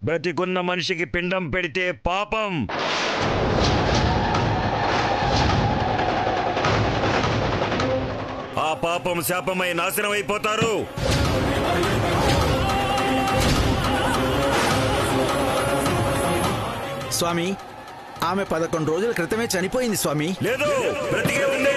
బ్రతికున్న మనిషికి పిండం పెడితే పాపం. ఆ పాపం శాపమై నాశనం అయిపోతారు. స్వామి, ఆమె 11 రోజుల క్రితమే చనిపోయింది స్వామి. లేదు, బ్రతికే ఉంది.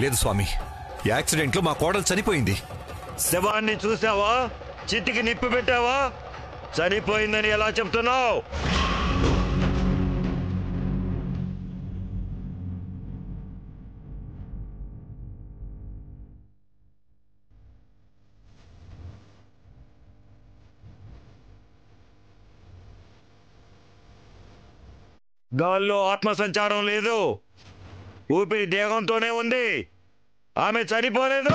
లేదు స్వామి, యాక్సిడెంట్లో మా కోడలు చనిపోయింది. శవాన్ని చూసావా? చితికి నిప్పు పెట్టావా? చనిపోయిందని ఎలా చెప్తున్నావు? గాల్లో ఆత్మ సంచారం లేదు, ఊపిరి దేహంతోనే ఉంది. ఆమె చనిపోలేదు.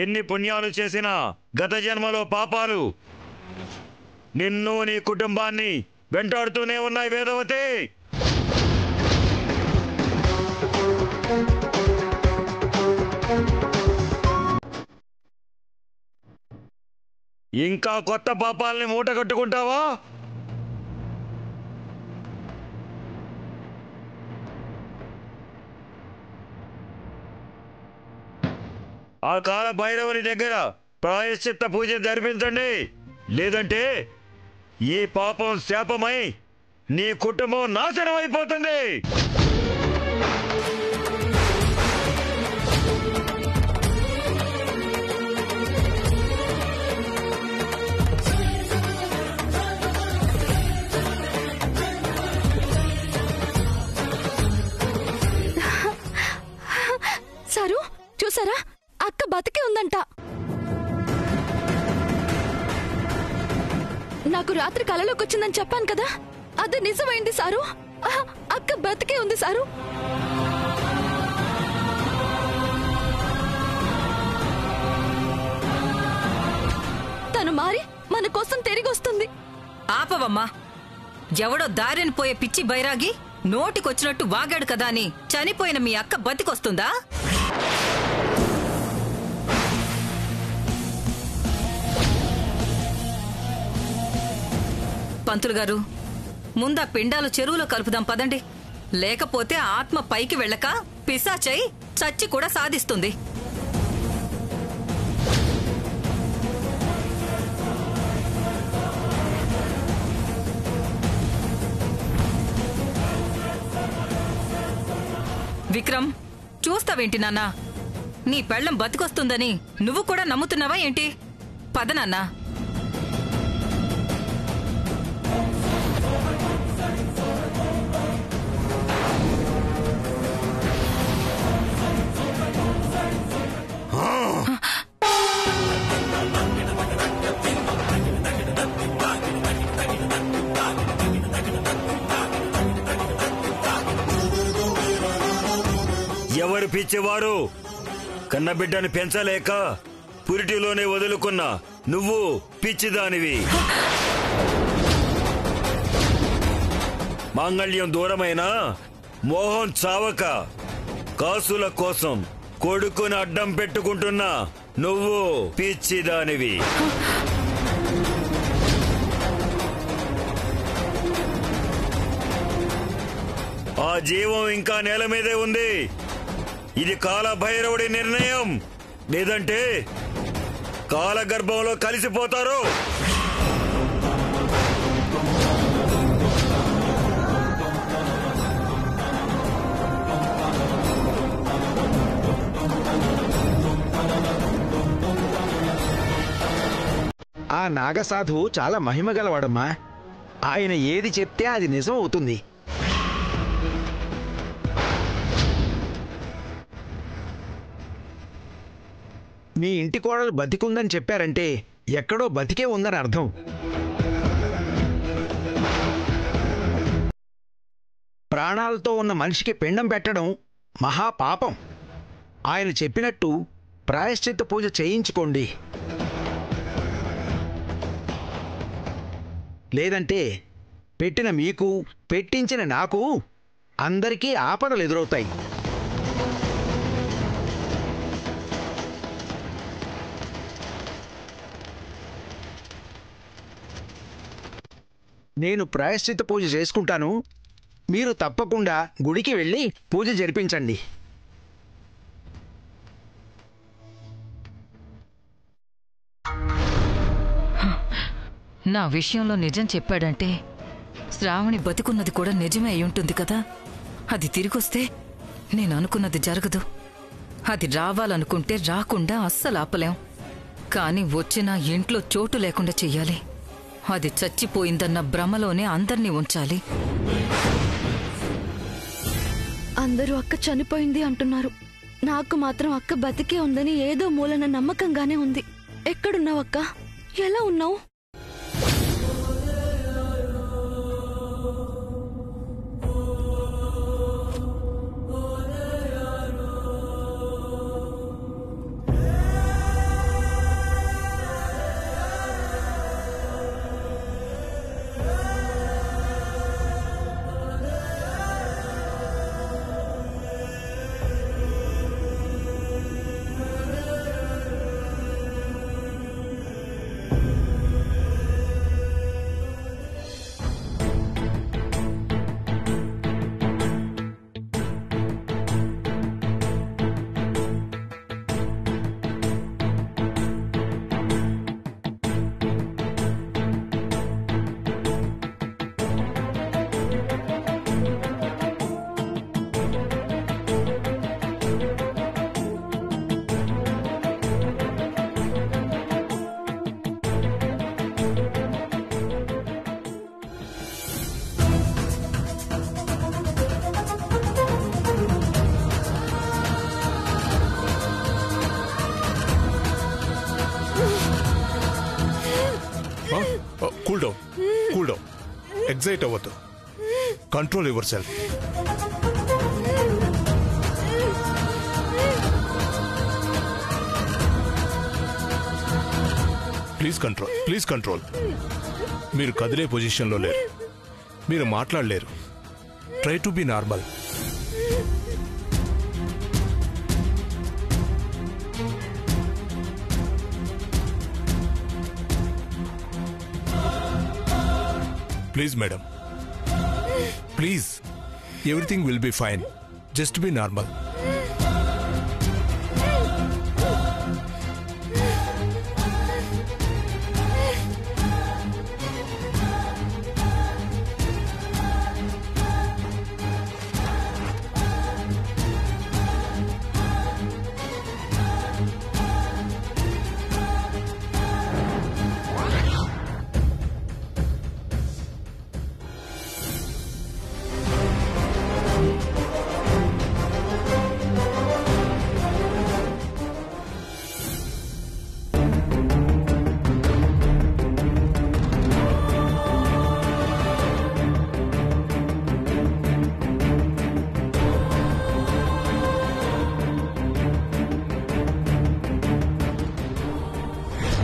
ఎన్ని పుణ్యాలు చేసినా గత జన్మలో పాపాలు నిన్ను నీ కుటుంబాన్ని వెంటాడుతూనే ఉన్నాయి వేదవతి. ఇంకా కొత్త పాపాలని మూట కట్టుకుంటావా? ఆ కాల భైరవుని దగ్గర ప్రాయశ్చిత్త పూజ జరిపించండి. లేదంటే ఈ పాపం శాపమై నీ కుటుంబం నాశనం అయిపోతుంది. సారు, చూసారా? అక్క బతికే ఉందంట. నాకు రాత్రి కలలోకి వచ్చిందని చెప్పాను కదా, అది నిజమైంది సారు. అక్క బతికే ఉంది సారు. తను మారి మన కోసం తిరిగి వస్తుంది. ఆపవమ్మా. ఎవడో దారిని పోయే పిచ్చి బైరాగి నోటికొచ్చినట్టు వాగాడు కదా అని చనిపోయిన మీ అక్క బతికొస్తుందా? పంతులు గారు, ముందా పిండాలు చెరువులో కలుపుదాం పదండి. లేకపోతే ఆత్మ పైకి వెళ్ళక పిశాచై చచ్చి కూడా సాధిస్తుంది. విక్రమ్, చూస్తావేంటి నాన్నా? నీ పెళ్ళం బతికొస్తుందని నువ్వు కూడా నమ్ముతున్నావా ఏంటి? పద నాన్నా. ఎవరు పిచ్చివారు? కన్నబిడ్డను పెంచలేక పురిటిలోనే వదులుకున్న నువ్వు పిచ్చిదానివి. మాంగళ్యం దూరమైన మోహన్ చావక కాసుల కోసం కొడుకుని అడ్డం పెట్టుకుంటున్న నువ్వు పిచ్చిదానివి. ఆ జీవం ఇంకా నేల మీదే ఉంది. ఇది కాలభైరవుడి నిర్ణయం. లేదంటే కాలగర్భంలో కలిసిపోతారు. ఆ నాగసాధువు చాలా మహిమగలవాడమ్మా. ఆయన ఏది చెప్తే అది నిజం అవుతుంది. మీ ఇంటి కోడలు బతికుందని చెప్పారంటే ఎక్కడో బతికే ఉందని అర్థం. ప్రాణాలతో ఉన్న మనిషికి పిండం పెట్టడం మహాపాపం. ఆయన చెప్పినట్టు ప్రాయశ్చిత్త పూజ చేయించుకోండి. లేదంటే పెట్టిన మీకు, పెట్టించిన నాకు అందరికీ ఆపదలు ఎదురవుతాయి. నేను ప్రాయశ్చిత్త పూజ చేసుకుంటాను. మీరు తప్పకుండా గుడికి వెళ్ళి పూజ జరిపించండి. నా విషయంలో నిజం చెప్పాడంటే శ్రావణి బతికున్నది కూడా నిజమే అయి ఉంటుంది కదా. అది తిరిగొస్తే నేను అనుకున్నది జరగదు. అది రావాలనుకుంటే రాకుండా అస్సలు ఆపలేం. కాని వచ్చినా ఇంట్లో చోటు లేకుండా చెయ్యాలి. అది చచ్చిపోయిందన్న భ్రమలోనే అందర్నీ ఉంచాలి. అందరూ అక్క చనిపోయింది అంటున్నారు. నాకు మాత్రం అక్క బతికే ఉందని ఏదో మూలన నమ్మకంగానే ఉంది. ఎక్కడున్నావక్క? ఎలా ఉన్నావు? Cool down, cool down. Excite అవ్వద్దు. Control yourself. Please control, please control. మీరు కదిలే పొజిషన్లో లేరు. మీరు మాట్లాడలేరు. Try to be normal. Please, madam. Please. Everything will be fine. Just be normal.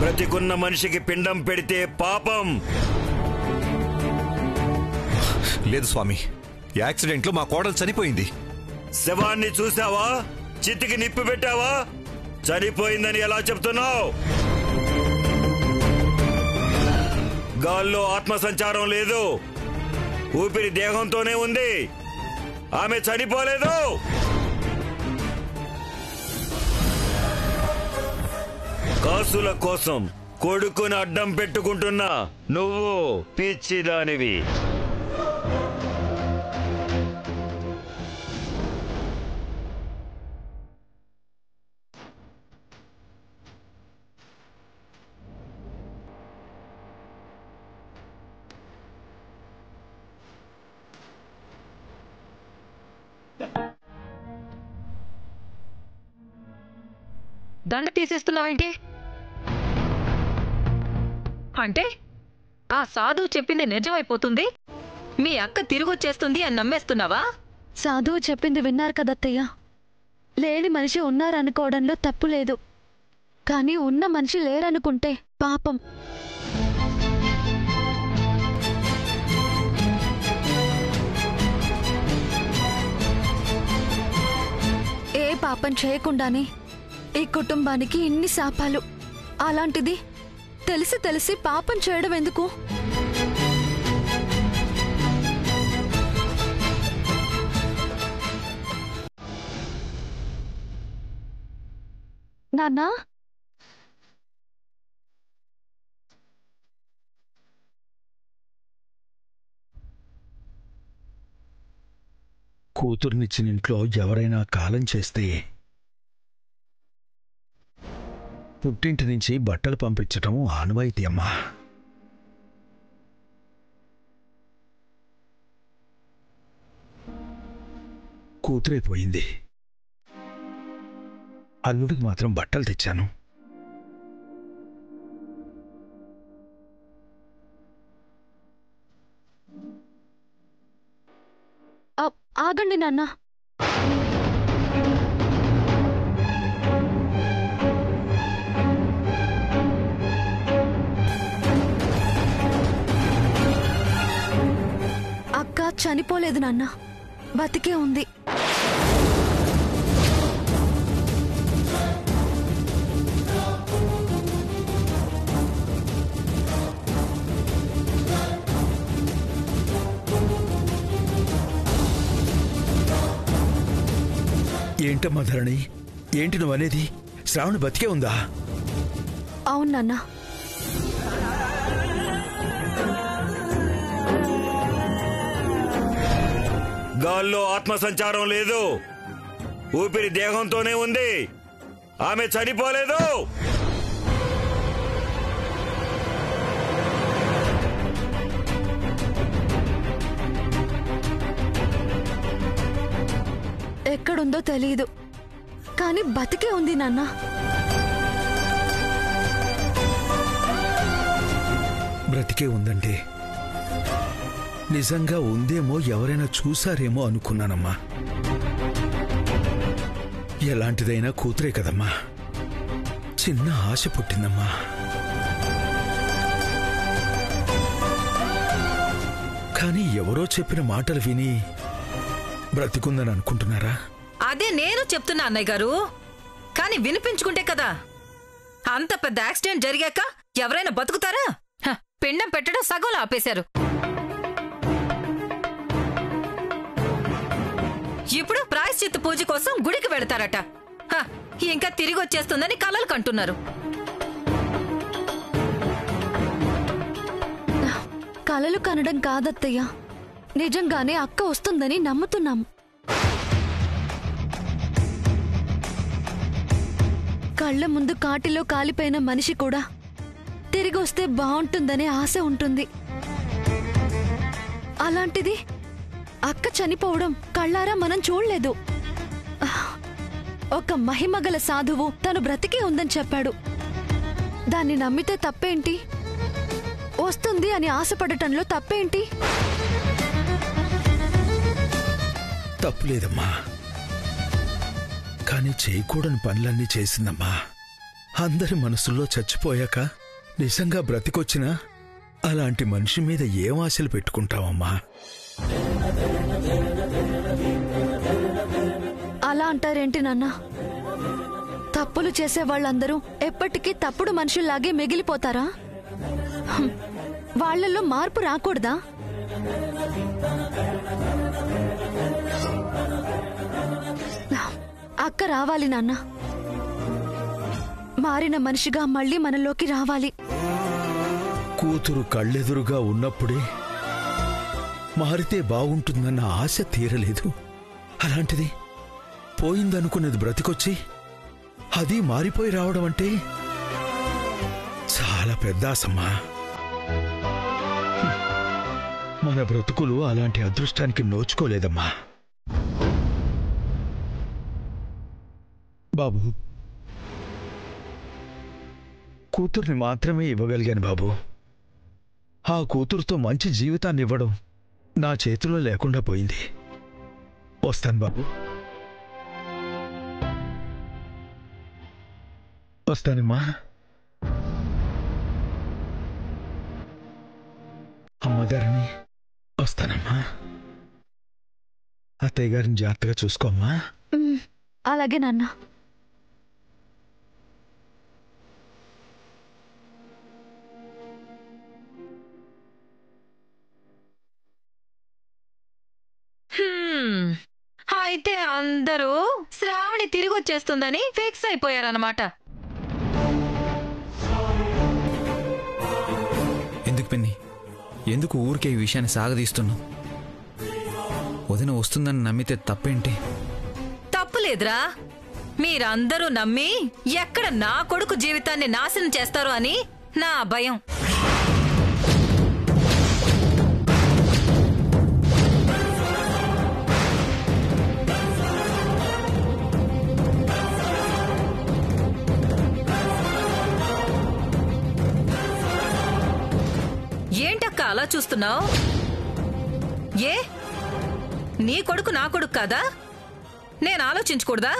బ్రతికున్న మనిషికి పిండం పెడితే పాపం. లేదు స్వామి, యాక్సిడెంట్లో మా కోడలు చనిపోయింది. శవాన్ని చూసావా? చితికి నిప్పు పెట్టావా? చనిపోయిందని ఎలా చెప్తున్నావు? గాల్లో ఆత్మ సంచారం లేదు. ఊపిరి దేహంతోనే ఉంది. ఆమె చనిపోలేదు. కాసుల కోసం కొడుకుని అడ్డం పెట్టుకుంటున్నా నువ్వు పిచ్చిదానివి. దండ తీసేస్తున్నావేంటి? అంటే ఆ సాధువు చెప్పింది నిజమైపోతుంది, మీ అక్క తిరిగొచ్చేస్తుంది అని నమ్మేస్తున్నావా? సాధువు చెప్పింది విన్నారు కదత్తయ్య. లేని మనిషి ఉన్నారనుకోవడంలో తప్పు లేదు, కానీ ఉన్న మనిషి లేరనుకుంటే పాపం. ఏ పాపం చేయకుండానే ఈ కుటుంబానికి ఇన్ని శాపాలు. అలాంటిది తెలిసి తెలిసి పాపం చేయడం ఎందుకు? నాన్నా, కూతుర్నిచ్చిన ఇంట్లో ఎవరైనా కాలం చేస్తే పుట్టింటి నుంచి బట్టలు పంపించటం ఆనవాయితీ అమ్మా. కూతురైపోయింది, అల్లుడికి మాత్రం బట్టలు తెచ్చాను. ఆగండి నాన్న. అక్క చనిపోలేదు నాన్న, బతికే ఉంది. ఏంటమ్మా ధరణి, ఏంటి నువ్వనేది? శ్రావణి బతికే ఉందా? అవును నాన్న. గాల్లో ఆత్మ సంచారం లేదు, ఊపిరి దేహంతోనే ఉంది. ఆమె చనిపోలేదు. ఎక్కడుందో తెలీదు, కానీ బతికే ఉంది నాన్న. బ్రతికే ఉందంటే నిజంగా ఉందేమో, ఎవరైనా చూసారేమో అనుకున్నానమ్మా. ఎలాంటిదైనా కూతురే కదమ్మా, చిన్న ఆశ పుట్టిందమ్మా. కానీ ఎవరో చెప్పిన మాటలు విని బ్రతికుందని అనుకుంటున్నారా? అదే నేను చెప్తున్నా అన్నయ్య గారు, కానీ వినిపించుకుంటే కదా. అంత పెద్ద యాక్సిడెంట్ జరిగాక ఎవరైనా బతుకుతారా? పిండం పెట్టడం సగంలో ఆపేశారు. ఇప్పుడు ప్రాయశ్చిత్త పూజ కోసం గుడికి వెళతారట. ఇంకా తిరిగి వచ్చేస్తుందని కలలు కంటున్నారు. కలలు కనడం కాదత్తయ్య, నిజంగానే అక్క వస్తుందని నమ్ముతున్నాం. కళ్ళ ముందు కాటిలో కాలిపోయిన మనిషి కూడా తిరిగి వస్తే బాగుంటుందనే ఆశ ఉంటుంది. అలాంటిది అక్క చనిపోవడం కళ్ళారా మనం చూడలేదు. ఒక మహిమగల సాధువు తను బ్రతికే ఉందని చెప్పాడు. దాన్ని నమ్మితే తప్పేంటి? వస్తుంది అని ఆశపడటంలో తప్పేంటి? తప్పులేదమ్మా, కానీ చేయకూడని పనులన్నీ చేసిందమ్మా. అందరి మనసుల్లో చచ్చిపోయాక నిజంగా బ్రతికొచ్చినా అలాంటి మనిషి మీద ఏం ఆశలు పెట్టుకుంటావమ్మా? అలా అంటారేంటి నాన్న? తప్పులు చేసే వాళ్ళందరూ ఎప్పటికీ తప్పుడు మనుషుల్లాగే మిగిలిపోతారా? వాళ్ళల్లో మార్పు రాకూడదా? అక్క రావాలి నాన్న, మారిన మనిషిగా మళ్ళీ మనలోకి రావాలి. కూతురు కళ్ళెదురుగా ఉన్నప్పుడే మారితే బాగుంటుందన్న ఆశ తీరలేదు. అలాంటిది పోయిందనుకున్నది బ్రతికొచ్చి అది మారిపోయి రావడం అంటే చాలా పెద్ద ఆశమ్మా. మన బ్రతుకులు అలాంటి అదృష్టానికి నోచుకోలేదమ్మా. బాబు, కూతుర్ని మాత్రమే ఇవ్వగలిగాను బాబు. ఆ కూతురుతో మంచి జీవితాన్ని ఇవ్వడం నా చేతిలో లేకుండా పోయింది. వస్తాను బాబు. వస్తానమ్మా. అమ్మగారిని వస్తానమ్మా. అత్తయ్య గారిని జాగ్రత్తగా చూసుకోమ్మా. అలాగే నాన్న. అయితే అందరూ శ్రావణి తిరిగి వచ్చేస్తుందని ఫిక్స్ అయిపోయారన్నమాట. ఎందుకు పిన్ని, ఎందుకు ఊరికే ఈ విషయాన్ని సాగదీస్తున్నావు? వదిన వస్తుందని నమ్మితే తప్పేంటి? తప్పులేదురా, మీరందరూ నమ్మి ఎక్కడ నా కొడుకు జీవితాన్ని నాశనం చేస్తారో అని నా భయం. ఏంటక్క అలా చూస్తున్నావు? ఏ నీ కొడుకు నా కొడుకు కాదా? నేను ఆలోచించకూడదా?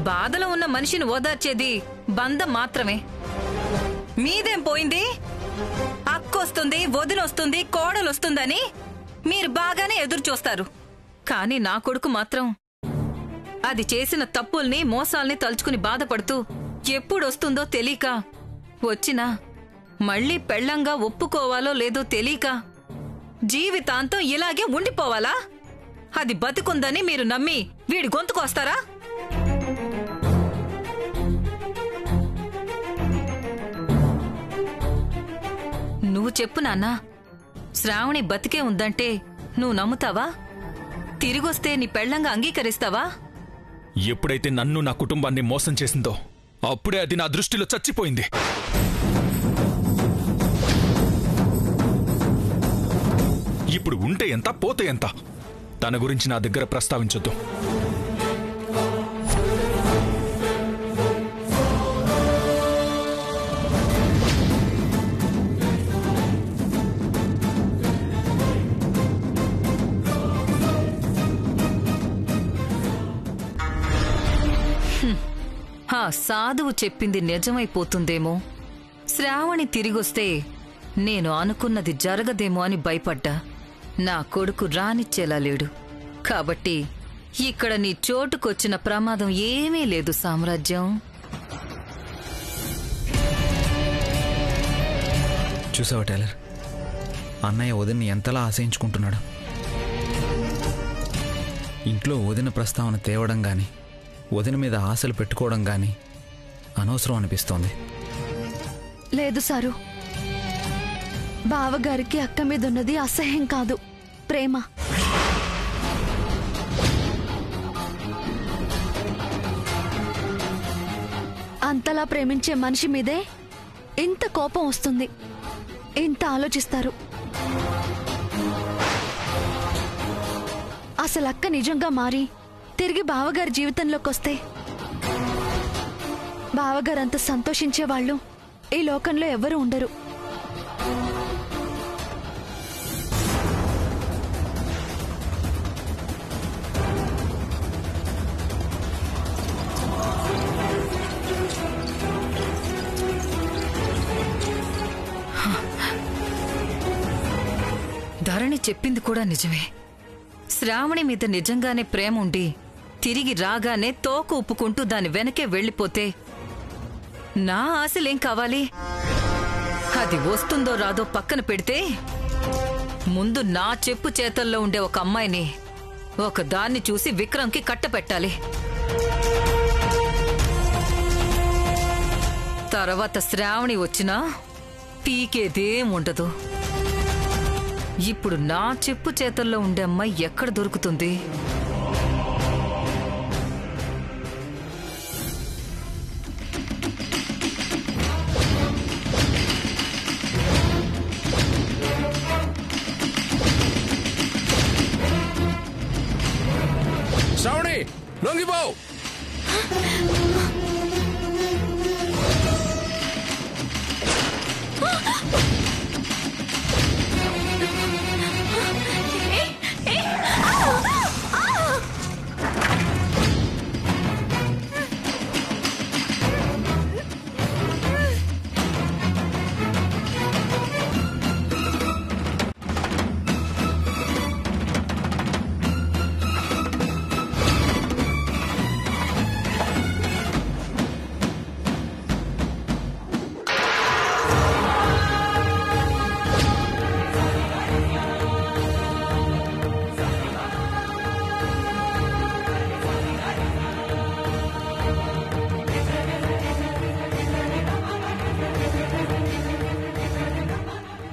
బాధలో ఉన్న మనిషిని ఓదార్చేది బంధం మాత్రమే. మీదేం పోయింది? అక్కొస్తుంది, వదినొస్తుంది, కోడలొస్తుందని మీరు బాగానే ఎదురు చూస్తారు. కానీ నా కొడుకు మాత్రం అది చేసిన తప్పుల్ని, మోసాల్ని తలుచుకుని బాధపడుతూ ఎప్పుడొస్తుందో తెలియక, వచ్చినా మళ్ళీ పెళ్ళంగా ఒప్పుకోవాలో లేదో తెలియక జీవితాంతం ఇలాగే ఉండిపోవాలా? అది బతికుందని మీరు నమ్మి వీడి గొంతుకొస్తారా? నువ్వు చెప్పు నాన్నా, శ్రావణి బతికే ఉందంటే నువ్వు నమ్ముతావా? తిరిగొస్తే నీ పెళ్ళంగా అంగీకరిస్తావా? ఎప్పుడైతే నన్ను, నా కుటుంబాన్ని మోసం చేసిందో అప్పుడే అది నా దృష్టిలో చచ్చిపోయింది. ఇప్పుడు ఉంటే ఎంత, పోతే ఎంత? తన గురించి నా దగ్గర ప్రస్తావించొద్దు. ఆ సాధువు చెప్పింది నిజమైపోతుందేమో. శ్రావణి తిరిగొస్తే నేను అనుకున్నది జరగదేమో అని భయపడ్డా. నా కొడుకు రానిచ్చేలా లేడు. కాబట్టి ఇక్కడ నీ చోటుకొచ్చిన ప్రమాదం ఏమీ లేదు సామ్రాజ్యం. చూసావా టైలర్, అన్నయ్య వదిన్ని ఎంతలా ఆశయించుకుంటున్నాడు. ఇంట్లో వదిన ప్రస్తావన తేవడం గాని, వదిన మీద ఆశలు పెట్టుకోవడం గాని అనవసరం అనిపిస్తోంది. లేదు సారు, బావగారికి అక్క మీద ఉన్నది అసహ్యం కాదు, ప్రేమ. అంతలా ప్రేమించే మనిషి మీదే ఇంత కోపం వస్తుంది, ఇంత ఆలోచిస్తారు. అసలు అక్క నిజంగా మారి తిరిగి బావగారి జీవితంలోకి వస్తే బావగారంత సంతోషించే వాళ్ళు ఈ లోకంలో ఎవరు ఉండరు. ధరణి చెప్పింది కూడా నిజమే. శ్రావణి మీద నిజంగానే ప్రేమ ఉండి తిరిగి రాగానే తోక ఉప్పుకుంటూ దాని వెనకే వెళ్ళిపోతే నా ఆశలేం కావాలి? అది వస్తుందో రాదో పక్కన పెడితే ముందు నా చెప్పు చేతల్లో ఉండే ఒక అమ్మాయిని, ఒక దాన్ని చూసి విక్రమ్కి కట్టపెట్టాలి. తర్వాత శ్రావణి వచ్చినా పీకేదేం ఉండదు. ఇప్పుడు నా చెప్పు చేతల్లో ఉండే అమ్మాయి ఎక్కడ దొరుకుతుంది? శ్రావణి, లొంగిపో